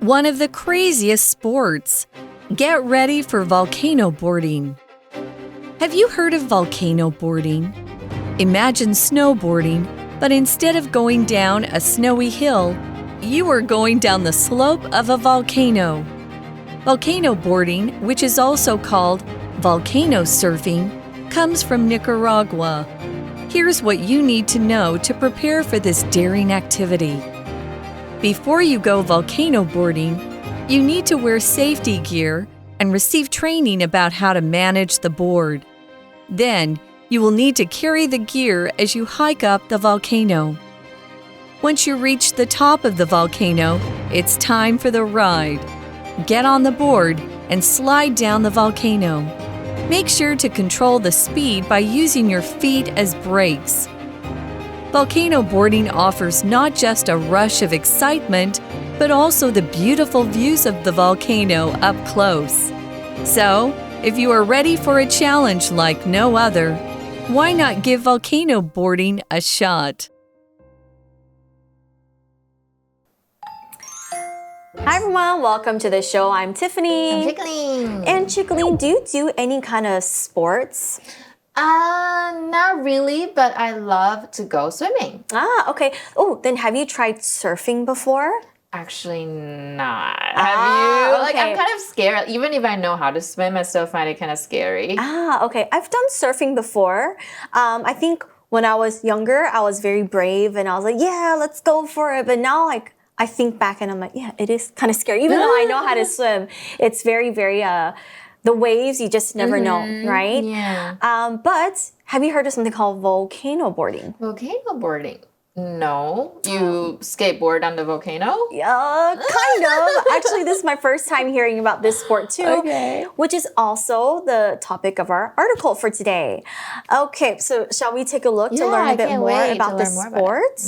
one of the craziest sports. Get ready for volcano boarding. Have you heard of volcano boarding? Imagine snowboarding, but instead of going down a snowy hill, you are going down the slope of a volcano. Volcano boarding, which is also called volcano surfing, comes from Nicaragua. Here's what you need to know to prepare for this daring activity. Before you go volcano boarding, you need to wear safety gear and receive training about how to manage the board. Then, you will need to carry the gear as you hike up the volcano. Once you reach the top of the volcano, it's time for the ride. Get on the board and slide down the volcano. Make sure to control the speed by using your feet as brakes. Volcano boarding offers not just a rush of excitement, but also the beautiful views of the volcano up close. So, if you are ready for a challenge like no other, why not give volcano boarding a shot? Hi everyone, welcome to the show. I'm Tiffany. I'm Chickling. And Chickling, do you do any kind of sports? Not really, but I love to go swimming. Okay. Oh, then have you tried surfing before? Actually, not. Have you? Like, okay. I'm kind of scared. Even if I know how to swim, I still find it kind of scary. Okay. I've done surfing before. I think when I was younger, I was very brave and I was like, yeah, let's go for it. But now, like, I think back and I'm like, yeah, it is kind of scary. Even though I know how to swim, it's very, very, the waves, you just never know, right? Yeah. But have you heard of something called volcano boarding? Volcano boarding? No. You skateboard on the volcano? Yeah, kind of. Actually, this is my first time hearing about this sport too, which is also the topic of our article for today. Okay, so shall we take a look to learn a bit more about the sport?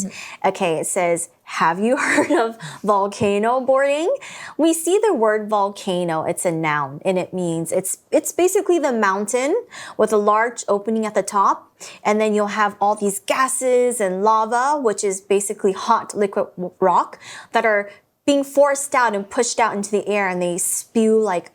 Okay, it says, have you heard of volcano boarding? We see the word volcano, it's a noun, and it means it's basically the mountain with a large opening at the top, and then you'll have all these gases and lava, which is basically hot liquid rock that are being forced out and pushed out into the air, and they spew like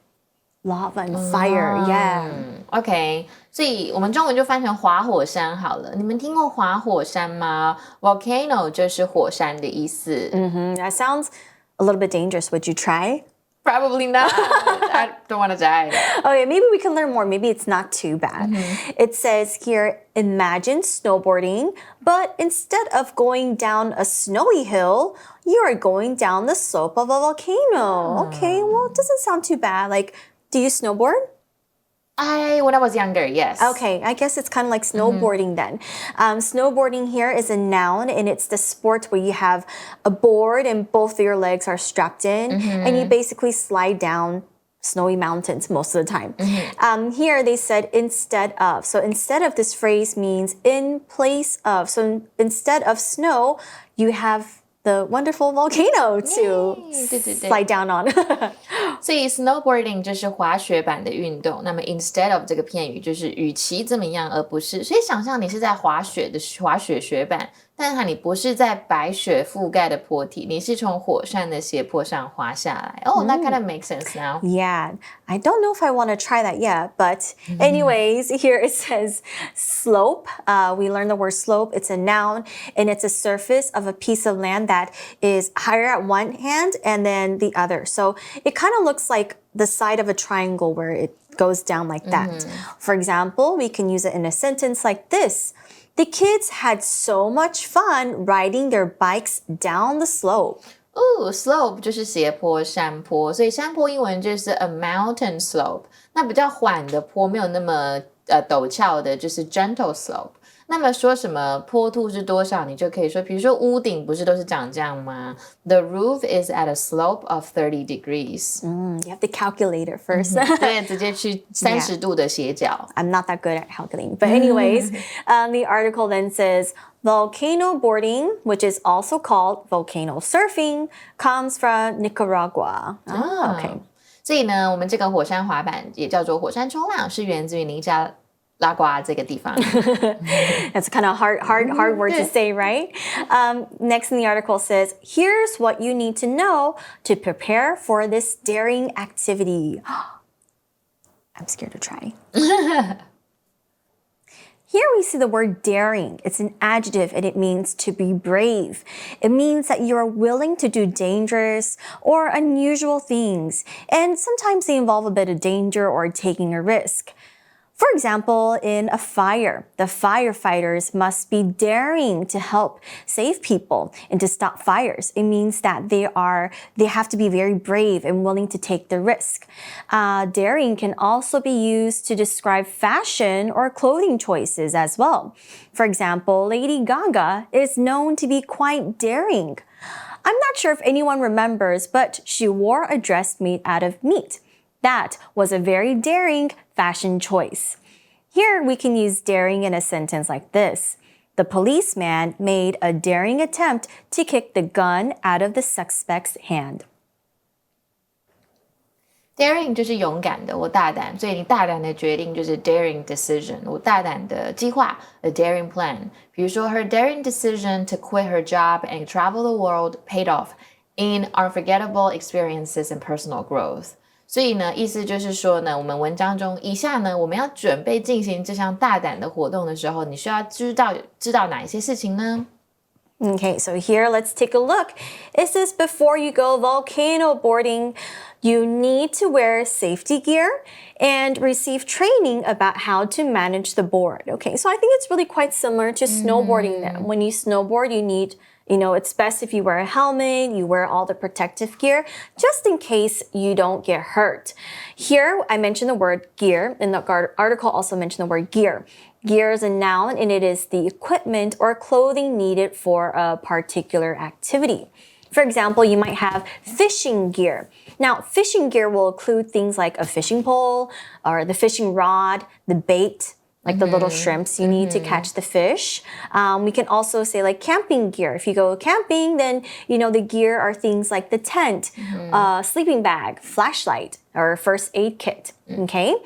lava and fire. Yeah. OK, 所以我们中文就翻成滑火山好了。你们听过滑火山吗？ Volcano 就是火山的意思。That sounds a little bit dangerous. Would you try? Probably not. I don't want to die. Okay, maybe we can learn more. Maybe it's not too bad. It says here, imagine snowboarding, but instead of going down a snowy hill, you are going down the slope of a volcano. Okay, well, it doesn't sound too bad. Like, do you snowboard? When I was younger, yes. Okay, I guess it's kind of like snowboarding then. Snowboarding here is a noun, and it's the sport where you have a board and both of your legs are strapped in, and you basically slide down snowy mountains most of the time. Here they said instead of. So instead of, this phrase means in place of. So instead of snow, you have the wonderful volcano to slide down on. 所以 snowboarding 就是滑雪板的运动，那么 instead of 这个片语就是与其怎么样而不是，所以想象你是在滑雪的滑雪雪板，但是你不是在白雪覆盖的坡体，你是从火山的斜坡上滑下来。Oh, that kind of makes sense now. Yeah, I don't know if I want to try that yet, but anyways, here it says slope. We learned the word slope. It's a noun, and it's a surface of a piece of land that is higher at one hand and then the other. So it kind of looks like the side of a triangle where it goes down like that. For example, we can use it in a sentence like this. The kids had so much fun riding their bikes down the slope. Slope 就是斜坡、山坡，所以山坡英文就是 a mountain slope。那比较缓的坡，没有那么陡峭的，就是 gentle slope。那么说什么坡度是多少，你就可以说，比如说屋顶不是都是长这样吗？ The roof is at a slope of 30 degrees. You have to calculate it first. 对，直接去30度的斜角。I'm not that good at calculating. But anyways, the article then says, volcano boarding, which is also called volcano surfing, comes from Nicaragua. Okay. 所以呢，我们这个火山滑板也叫做火山冲浪，是源自于拉呱这个地方。That's kind of hard word to say, right? Next in the article says, here's what you need to know to prepare for this daring activity. I'm scared to try. Here we see the word daring. It's an adjective and it means to be brave. It means that you are willing to do dangerous or unusual things, and sometimes they involve a bit of danger or taking a risk. For example, in a fire, the firefighters must be daring to help save people and to stop fires. It means that they have to be very brave and willing to take the risk. Daring can also be used to describe fashion or clothing choices as well. For example, Lady Gaga is known to be quite daring. I'm not sure if anyone remembers, but she wore a dress made out of meat. That was a very daring fashion choice. Here we can use daring in a sentence like this. The policeman made a daring attempt to kick the gun out of the suspect's hand. Daring 就是勇敢的，我大胆，所以你大胆的决定就是 daring decision， 我大胆的计划 a daring plan。比如说 her daring decision to quit her job and travel the world paid off in unforgettable experiences and personal growth。所以呢，意思就是说呢，我们文章中以下呢，我们要准备进行这项大胆的活动的时候，你需要知道哪一些事情呢？ Okay, so here let's take a look. It says before you go volcano boarding, you need to wear safety gear and receive training about how to manage the board. Okay, so I think it's really quite similar to snowboarding then. When you snowboard, you need it's best if you wear a helmet, you wear all the protective gear, just in case you don't get hurt. Here, I mentioned the word gear, and the article also mentioned the word gear. Gear is a noun, and it is the equipment or clothing needed for a particular activity. For example, you might have fishing gear. Now, fishing gear will include things like a fishing pole, or the fishing rod, the bait, like the little shrimps you need to catch the fish. We can also say like camping gear. If you go camping, then, the gear are things like the tent, sleeping bag, flashlight, or first aid kit, okay?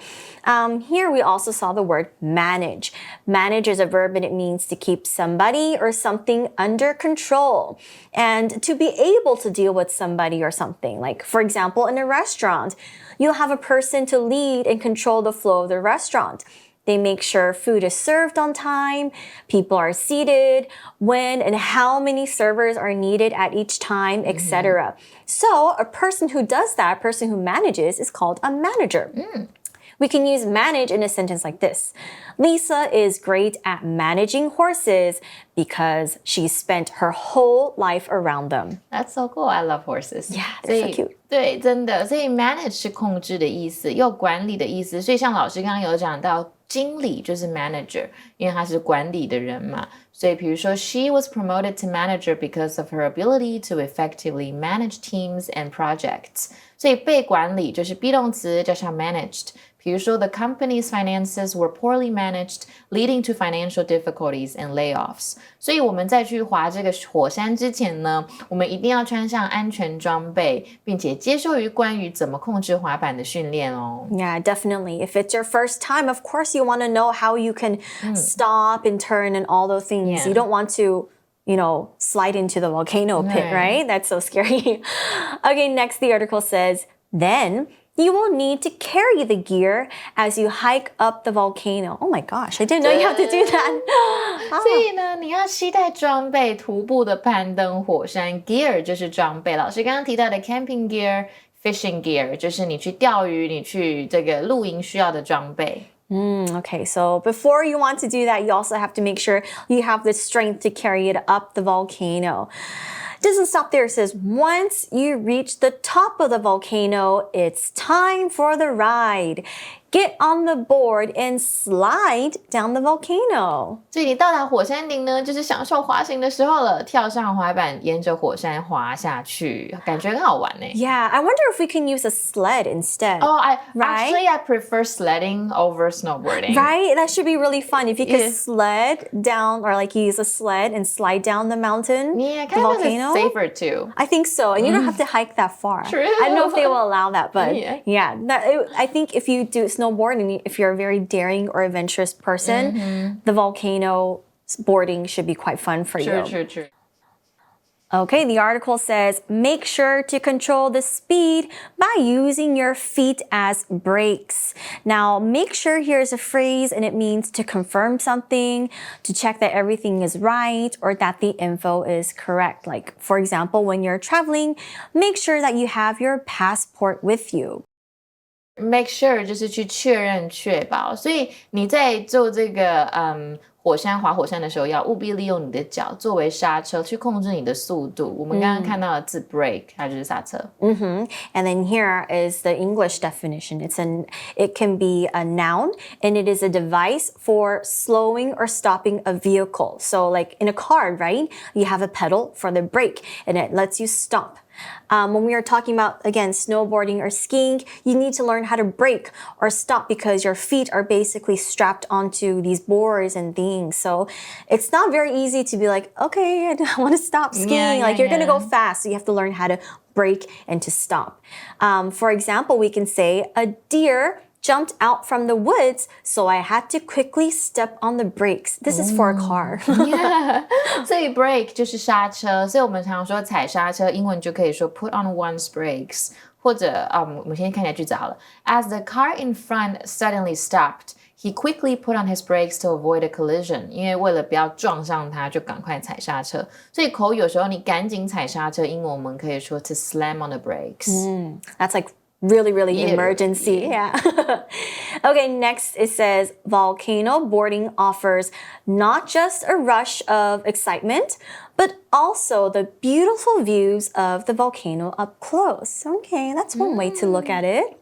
Here we also saw the word manage. Manage is a verb and it means to keep somebody or something under control and to be able to deal with somebody or something. Like, for example, in a restaurant, you'll have a person to lead and control the flow of the restaurant. They make sure food is served on time, people are seated, when and how many servers are needed at each time, etc. So a person who does that, a person who manages, is called a manager. We can use manage in a sentence like this. Lisa is great at managing horses because she spent her whole life around them. That's so cool. I love horses. Yeah, they're so cute. 对，真的，所以 manage 是控制的意思，又管理的意思。所以像老师刚刚有讲到，经理就是 manager， 因为他是管理的人嘛。所以比如说 she was promoted to manager because of her ability to effectively manage teams and projects. 所以被管理就是 be 动词加上 managed。比如说 the company's finances were poorly managed, leading to financial difficulties and layoffs. 所以我们在去滑这个火山之前呢，我们一定要穿上安全装备，并且接受于关于怎么控制滑板的训练哦。Yeah, definitely. If it's your first time, of course you want to know how you can stop and turn and all those things. Yeah. You don't want to slide into the volcano pit, right? That's so scary. Okay, next the article says, then you will need to carry the gear as you hike up the volcano. Oh my gosh, I didn't know you have to do that. 所以呢，你要携带装备徒步的攀登火山 gear 就是装备。老师刚刚提到的 camping gear、fishing gear 就是你去钓鱼、你去这个露营需要的装备。Okay, so before you want to do that, you also have to make sure you have the strength to carry it up the volcano. Doesn't stop there. It says, once you reach the top of the volcano, it's time for the ride. Get on the board and slide down the volcano. 所以你到达火山顶呢，就是享受滑行的时候了，跳上滑板，沿着火山滑下去，感觉很好玩呢。Yeah, I wonder if we can use a sled instead. Oh, actually I prefer sledding over snowboarding. Right? That should be really fun if you could sled down or like use a sled and slide down the mountain. Yeah, the kind of volcano. safer too. I think so. And you don't have to hike that far. True. I don't know if they will allow that, but Yeah. I think if you do snowboarding snowboarding, if you're a very daring or adventurous person, the volcano boarding should be quite fun for you. True. Okay, the article says, make sure to control the speed by using your feet as brakes. Now, make sure here is a phrase and it means to confirm something, to check that everything is right or that the info is correct. Like, for example, when you're traveling, make sure that you have your passport with you. Make sure 就是去确认确保，所以你在做这个滑火山的时候，要务必利用你的脚作为刹车，去控制你的速度。我们刚刚看到的字 brake， 它就是刹车。And then here is the English definition. It can be a noun, and it is a device for slowing or stopping a vehicle. So like in a car, right? You have a pedal for the brake, and it lets you stop. When we are talking about, again, snowboarding or skiing, you need to learn how to brake or stop because your feet are basically strapped onto these boards and things. So it's not very easy to be like, okay, I want to stop skiing. You're going to go fast. So you have to learn how to brake and to stop. For example, we can say a deer jumped out from the woods, so I had to quickly step on the brakes. This is for a car. 所以 brake 就是刹车，所以我们常说踩刹车，英文就可以说 put on one's brakes， 或者我们先看一下句子好了。As the car in front suddenly stopped, he quickly put on his brakes to avoid a collision. 因为为了不要撞上它，就赶快踩刹车。所以口语有时候你赶紧踩刹车，英文我们可以说 to slam on the brakes. That's like really emergency. Yeah. Okay, next it says volcano boarding offers not just a rush of excitement, but also the beautiful views of the volcano up close. Okay, that's one way to look at it.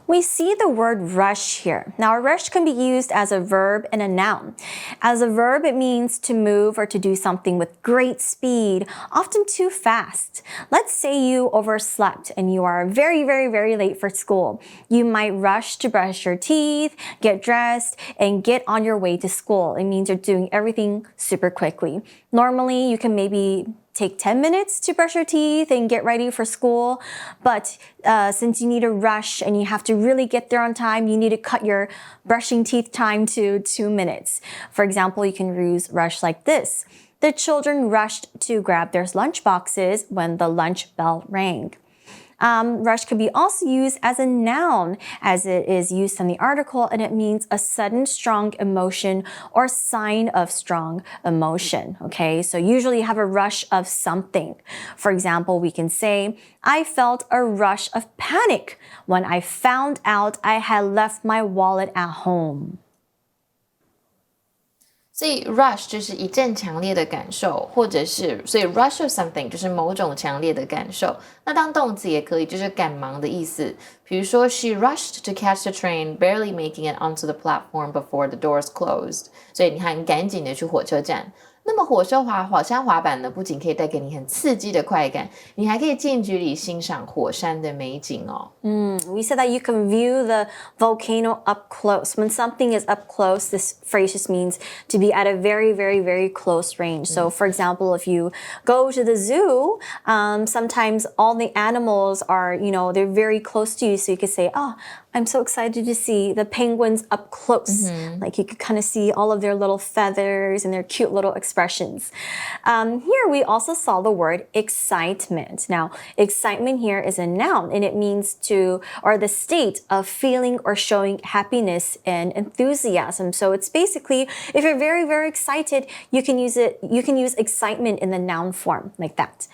We see the word rush here. Now, a rush can be used as a verb and a noun. As a verb, it means to move or to do something with great speed, often too fast. Let's say you overslept and you are very late for school. You might rush to brush your teeth, get dressed, and get on your way to school. It means you're doing everything super quickly. Normally, you can maybe take 10 minutes to brush your teeth and get ready for school. But since you need to rush and you have to really get there on time, you need to cut your brushing teeth time to 2 minutes. For example, you can use rush like this. The children rushed to grab their lunch boxes when the lunch bell rang. Rush could be also used as a noun, as it is used in the article, and it means a sudden strong emotion or sign of strong emotion. Okay, so usually you have a rush of something. For example, we can say, I felt a rush of panic when I found out I had left my wallet at home. 所以 rush 就是一阵强烈的感受，或者是所以 rush of something 就是某种强烈的感受。那当动词也可以，就是赶忙的意思。比如说 she rushed to catch the train, barely making it onto the platform before the doors closed. 所以你很赶紧的去火车站。那么火山滑板呢，不仅可以带给你很刺激的快感，你还可以近距离欣赏火山的美景哦。We said that you can view the volcano up close. When something is up close, this phrase just means to be at a very close range. So for example, if you go to the zoo, sometimes all the animals are, they're very close to you. So you could say, oh, I'm so excited to see the penguins up close. Like you could kind of see all of their little feathers and their cute little expressions. Here we also saw the word excitement. Now, excitement here is a noun and it means or the state of feeling or showing happiness and enthusiasm. So it's basically, if you're very excited, you can use excitement in the noun form like that.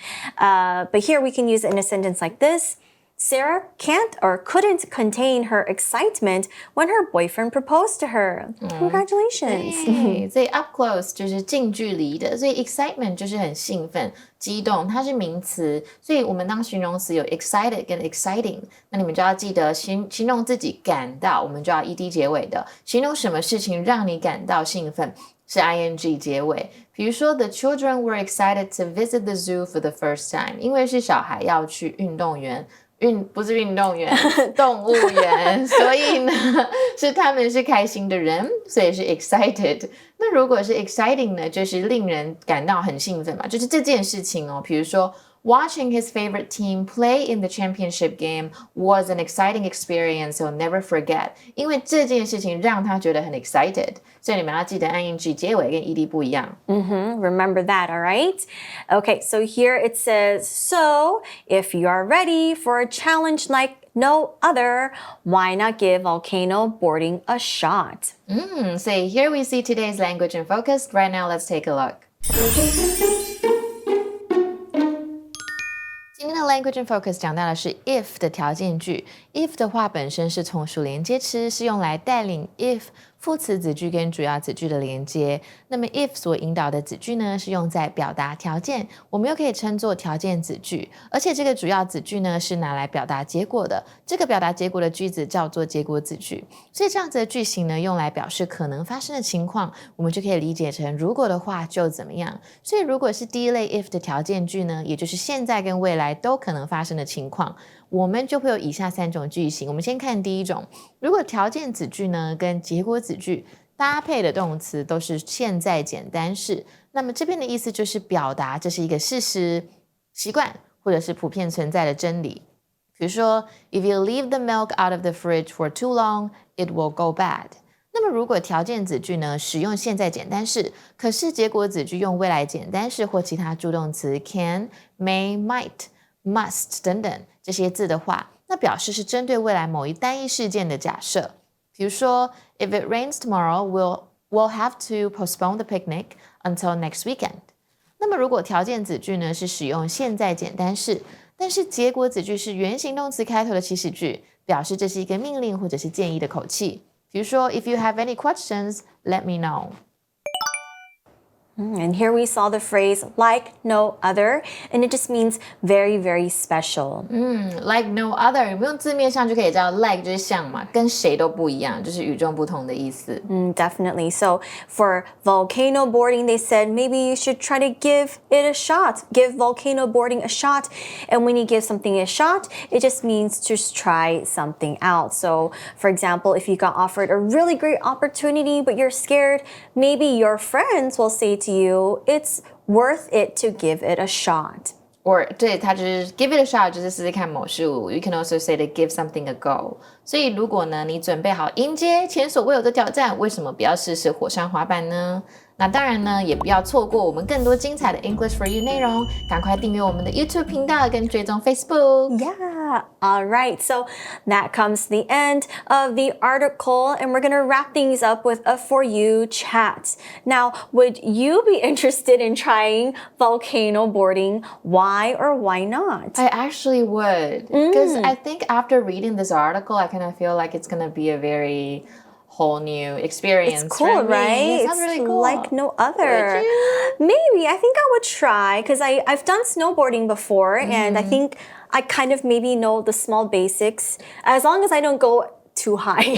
But here we can use it in a sentence like this. Sarah can't or couldn't contain her excitement when her boyfriend proposed to her. Congratulations. 对，所以 up close 就是近距离的，所以 excitement 就是很兴奋、激动，它是名词，所以我们当形容词有 excited 跟 exciting， 那你们就要记得形容自己感到，我们就要 ed 结尾的，形容什么事情让你感到兴奋是 ing 结尾。比如说 The children were excited to visit the zoo for the first time， 因为是小孩要去不是运动员，动物园，所以呢，他们是开心的人，所以是 excited。那如果是 exciting 呢，就是令人感到很兴奋嘛，就是这件事情哦。比如说 Watching his favorite team play in the championship game was an exciting experience he'll never forget. 因为这件事情让他觉得很 excited. 所以你们要记得按音句结尾跟 ed 不一样。Remember that, all right? Okay, so here it says, so if you are ready for a challenge like no other, why not give volcano boarding a shot? So here we see today's language in focus. Right now, let's take a look. 今天的 language in focus 讲到的是 if 的条件句。if 的话本身是从属连接词，是用来带领 if 副词子句跟主要子句的连接。那么 if 所引导的子句呢，是用在表达条件，我们又可以称作条件子句。而且这个主要子句呢，是拿来表达结果的。这个表达结果的句子叫做结果子句。所以这样子的句型呢，用来表示可能发生的情况，我们就可以理解成如果的话就怎么样。所以如果是第一类 if 的条件句呢，也就是现在跟未来都可能发生的情况，我们就会有以下3种句型。我们先看第一种，如果条件子句呢跟结果子句搭配的动词都是现在简单式，那么这边的意思就是表达这是一个事实、习惯或者是普遍存在的真理。比如说 If you leave the milk out of the fridge for too long, it will go bad。 那么如果条件子句呢使用现在简单式，可是结果子句用未来简单式或其他助动词 can, may, might、must 等等这些字的话，那表示是针对未来某一单一事件的假设。比如说 If it rains tomorrow, we'll have to postpone the picnic until next weekend。 那么如果条件子句呢是使用现在简单式，但是结果子句是原形动词开头的祈使句，表示这是一个命令或者是建议的口气。比如说 If you have any questions, let me know。And here we saw the phrase like no other, and it just means very, very special. Like no other， 我们用字面上就可以知道 like 就是像嘛，跟谁都不一样，就是与众不同的意思。Definitely. So for volcano boarding, they said maybe you should try to give it a shot. Give volcano boarding a shot. And when you give something a shot, it just means just try something out. So for example, if you got offered a really great opportunity, but you're scared, maybe your friends will say to you, it's worth it to give it a shot. Or 对，它就是 give it a shot， 就是试试看某事物。You can also say to give something a go。所以如果呢，你准备好迎接前所未有的挑战，为什么不要试试火山滑板呢？那当然呢，也不要错过我们更多精彩的 English for You 内容，赶快订阅我们的 YouTube 频道跟追踪 Facebook。Yeah, all right. So that comes to the end of the article, and we're going to wrap things up with a For You chat. Now, would you be interested in trying volcano boarding? Why or why not? I actually would, because I think after reading this article, I kind of feel like it's going to be a very whole new experience. It's cool, right? It sounds really cool. Like no other. Would you? Maybe. I think I would try because I've done snowboarding before, and I think I kind of maybe know the small basics as long as I don't go too high.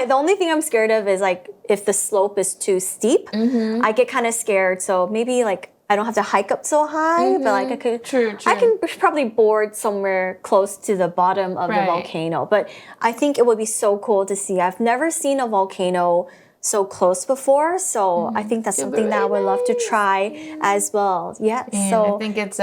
The only thing I'm scared of is like if the slope is too steep, I get kind of scared. So maybe like I don't have to hike up so high, but like I could. True. I can probably board somewhere close to the bottom of the volcano. But I think it would be so cool to see. I've never seen a volcano so close before, so I think that's something that I would love to try as well. Yeah, so I think it's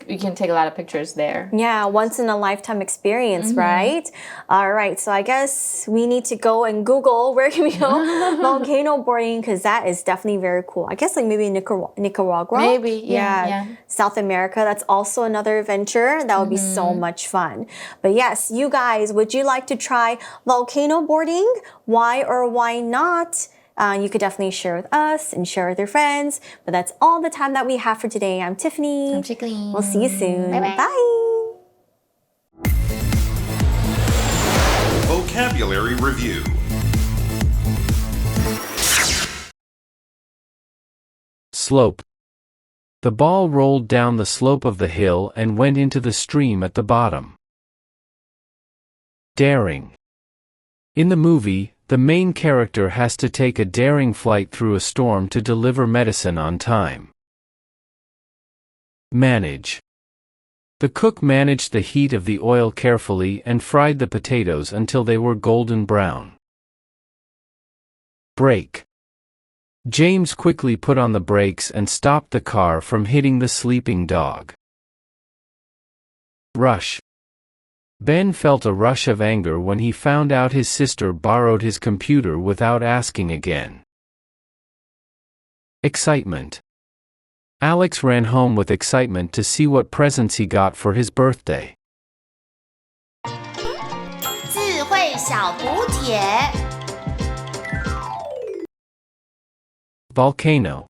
you can take a lot of pictures there. Yeah, once in a lifetime experience, right? All right, so I guess we need to go and Google where can we go volcano boarding because that is definitely very cool. I guess like maybe Nicaragua. Maybe, yeah. South America, that's also another adventure. That would be so much fun. But yes, you guys, would you like to try volcano boarding? Why or why not? You could definitely share with us and share with your friends. But that's all the time that we have for today. I'm Tiffany. I'm Chickling. We'll see you soon. Bye-bye. Bye. Vocabulary Review. Slope. The ball rolled down the slope of the hill and went into the stream at the bottom. Daring. In the movie, the main character has to take a daring flight through a storm to deliver medicine on time. Manage. The cook managed the heat of the oil carefully and fried the potatoes until they were golden brown. Break. James quickly put on the brakes and stopped the car from hitting the sleeping dog. Rush. Ben felt a rush of anger when he found out his sister borrowed his computer without asking again. Excitement. Alex ran home with excitement to see what presents he got for his birthday. 智慧小补帖 Volcano.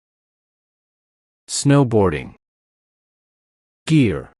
Snowboarding. Gear.